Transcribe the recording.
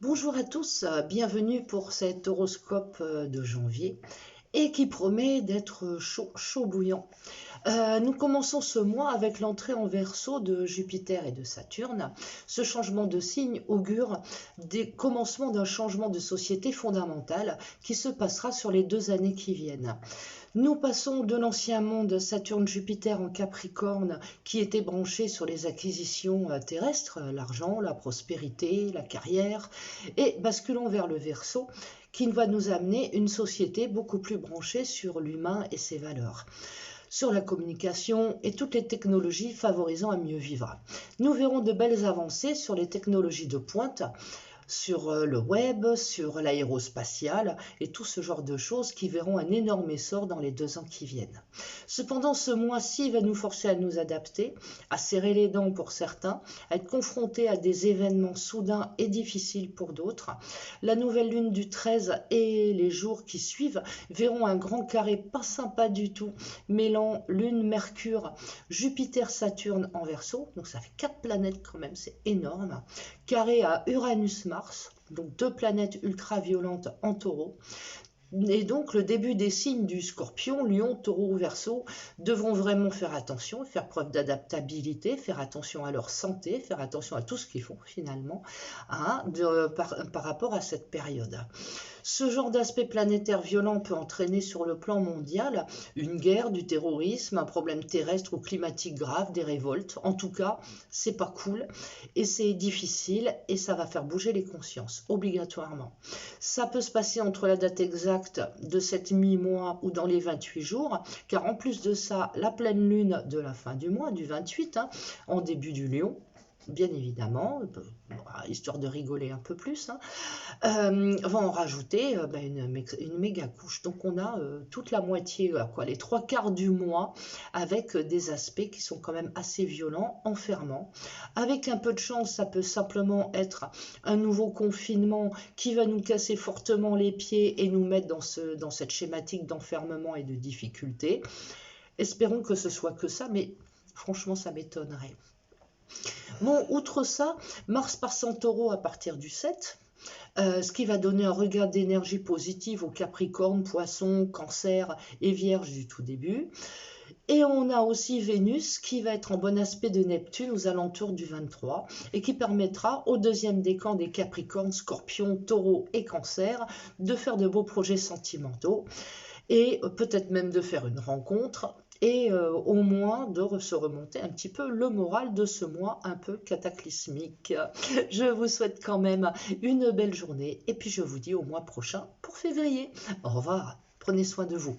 Bonjour à tous, bienvenue pour cet horoscope de janvier et qui promet d'être chaud, chaud bouillant. Nous commençons ce mois avec l'entrée en Verseau de Jupiter et de Saturne. Ce changement de signe augure des commencements d'un changement de société fondamental qui se passera sur les 2 années qui viennent. Nous passons de l'ancien monde Saturne-Jupiter en Capricorne qui était branché sur les acquisitions terrestres, l'argent, la prospérité, la carrière, et basculons vers le Verseau qui va nous amener une société beaucoup plus branchée sur l'humain et ses valeurs, sur la communication et toutes les technologies favorisant à mieux vivre. Nous verrons de belles avancées sur les technologies de pointe, sur le web, sur l'aérospatial et tout ce genre de choses qui verront un énorme essor dans les 2 ans qui viennent. Cependant, ce mois-ci va nous forcer à nous adapter, à serrer les dents pour certains, à être confrontés à des événements soudains et difficiles pour d'autres. La nouvelle lune du 13 et les jours qui suivent verront un grand carré pas sympa du tout, mêlant lune, Mercure, Jupiter, Saturne en Verseau, donc ça fait 4 planètes quand même, c'est énorme, carré à Uranus-Mars, donc 2 planètes ultra-violentes en Taureau. Et donc le début des signes du Scorpion, Lion, Taureau, Verseau devront vraiment faire attention, faire preuve d'adaptabilité, faire attention à leur santé, faire attention à tout ce qu'ils font finalement par rapport à cette période. Ce genre d'aspect planétaire violent peut entraîner sur le plan mondial une guerre, du terrorisme, un problème terrestre ou climatique grave, des révoltes. En tout cas, c'est pas cool et c'est difficile et ça va faire bouger les consciences, obligatoirement. Ça peut se passer entre la date exacte de cette mi-mois ou dans les 28 jours, car en plus de ça, la pleine lune de la fin du mois, du 28, en début du Lion, bien évidemment, histoire de rigoler un peu plus, va en rajouter une méga couche. Donc on a toute la moitié, les 3/4 du mois, avec des aspects qui sont quand même assez violents, enfermants. Avec un peu de chance, ça peut simplement être un nouveau confinement qui va nous casser fortement les pieds et nous mettre dans cette schématique d'enfermement et de difficulté. Espérons que ce soit que ça, mais franchement, ça m'étonnerait. Bon, outre ça, Mars passe en Taureau à partir du 7, ce qui va donner un regain d'énergie positive aux Capricorne, Poissons, Cancer et Vierge du tout début. Et on a aussi Vénus qui va être en bon aspect de Neptune aux alentours du 23 et qui permettra au deuxième décan des Capricornes, Scorpions, Taureaux et Cancer de faire de beaux projets sentimentaux et peut-être même de faire une rencontre et au moins de se remonter un petit peu le moral de ce mois un peu cataclysmique. Je vous souhaite quand même une belle journée et puis je vous dis au mois prochain pour février. Au revoir, prenez soin de vous.